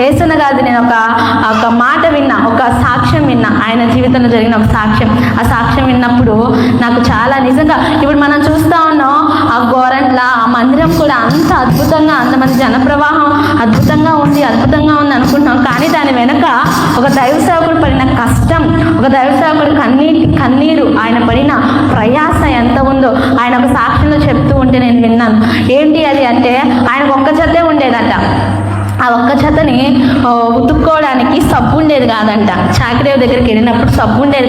యేసన్న గారిది నేను ఒక మాట విన్నా, ఒక సాక్ష్యం విన్నా, ఆయన జీవితంలో జరిగిన ఒక సాక్ష్యం. ఆ సాక్ష్యం విన్నప్పుడు నాకు చాలా నిజంగా ఇప్పుడు మనం చూస్తూ ఉన్నాం ఆ గోరంట్ల ఆ మందిరం కూడా అంత అద్భుతంగా, అంతమంది జనప్రవాహం అద్భుతంగా ఉంది అనుకుంటున్నాం. కానీ దాని వెనక ఒక దైవ సేవకుడు పడిన కష్టం, ఒక దైవ సేవకుడు కన్నీరు, ఆయన పడిన ప్రయాస ఎంత ఉందో ఆయన ఒక సాక్ష్యంలో చెప్తూ ఉంటే నేను విన్నాను. ఏంటి అది అంటే ఆయనకు ఒక్క జతే ఉండేదట. ఆ ఒక్క జతని ఉతుక్కోవడానికి సబ్బు ఉండేది కాదంట. చాకిరేవు దగ్గరికి వెళ్ళినప్పుడు సబ్బు ఉండేది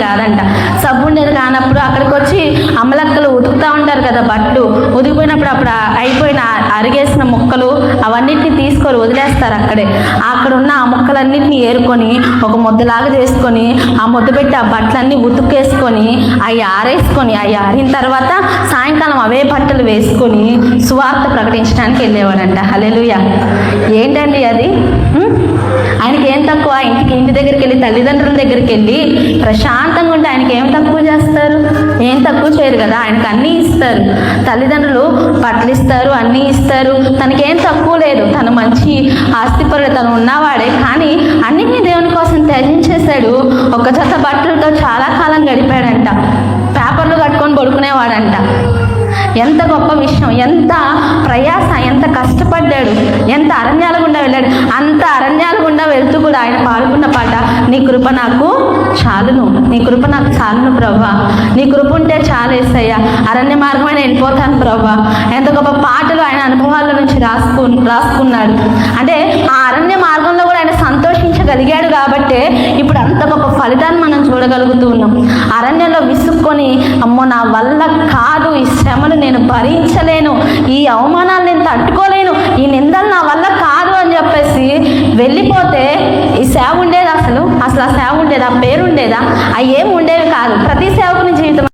కానప్పుడు అక్కడికి వచ్చి అమ్మలక్కలు ఉతుకుతూ ఉంటారు కదా బట్టలు. ఉతికిపోయినప్పుడు అప్పుడు అయిపోయిన అరిగేసిన ముక్కలు అవన్నిటిని తీసుకొని వదిలేస్తారు అక్కడ ఉన్న ఆ ముక్కలన్నింటినీ ఏరుకొని ఒక ముద్దలాగా చేసుకొని ఆ ముద్ద పెట్టి ఆ బట్టలన్నీ ఉతుక్కేసుకొని అవి ఆరేసుకొని అవి ఆరిన తర్వాత సాయంకాలం అవే బట్టలు వేసుకొని సువార్త ప్రకటించడానికి వెళ్ళేవాడంట. హల్లెలూయా. ఏంటండి అది? ఆయనకి ఏం తక్కువ? ఇంటి దగ్గరికి వెళ్ళి తల్లిదండ్రుల దగ్గరికి వెళ్ళి ప్రశాంతంగా ఉంటే ఆయనకి ఏం తక్కువ చేస్తారు? ఏం తక్కువ చేయరు కదా. ఆయనకు అన్నీ ఇస్తారు, తల్లిదండ్రులు బట్టలు ఇస్తారు, అన్నీ ఇస్తారు. తనకేం తక్కువ లేదు, తను మంచి ఆస్తిపరుడు, తను ఉన్నవాడే. కానీ అన్నిటినీ దేవుని కోసం త్యజించేశాడు. ఒక జత బట్టలతో చాలా కాలం గడిపాడంట. పేపర్లు కట్టుకొని పడుకునేవాడంట. ఎంత గొప్ప విషయం, ఎంత ప్రయాస, ఎంత కష్టపడ్డాడు, ఎంత అరణ్యాల గుండా వెళ్ళాడు. అంత అరణ్యాల గుండా వెళ్తూ కూడా ఆయన పాడుకున్న పాట, నీ కృప నాకు చాలును, నీ కృప నాకు చాలును ప్రభువా, నీ కృప ఉంటే చాలు యేసయ్యా, అరణ్య మార్గమైన వెళ్ళిపోతాను ప్రభువా. ఎంత గొప్ప పాటలు ఆయన అనుభవాల నుంచి రాసుకున్నాడు. అంటే ఆ అరణ్య మార్గంలో కూడా ఆయన సంతోషించగలిగాడు కాబట్టే ఇప్పుడు అంత గొప్ప ఫలితాన్ని మనం చూడగలుగుతూ ఉన్నాం. అరణ్యంలో విసుక్కొని అమ్మో నా వల్ల కాదు, ఈ శ్రమలు నేను భరించలేను, ఈ అవమానాలు నేను తట్టుకోలేను, ఈ నిందలు నా వల్ల కాదు అని చెప్పేసి వెళ్ళిపోతే ఈ సేవ ఉండేది? అసలు ఆ సేవ ఉండేదా? ఆ పేరు ఉండేదా? ఏం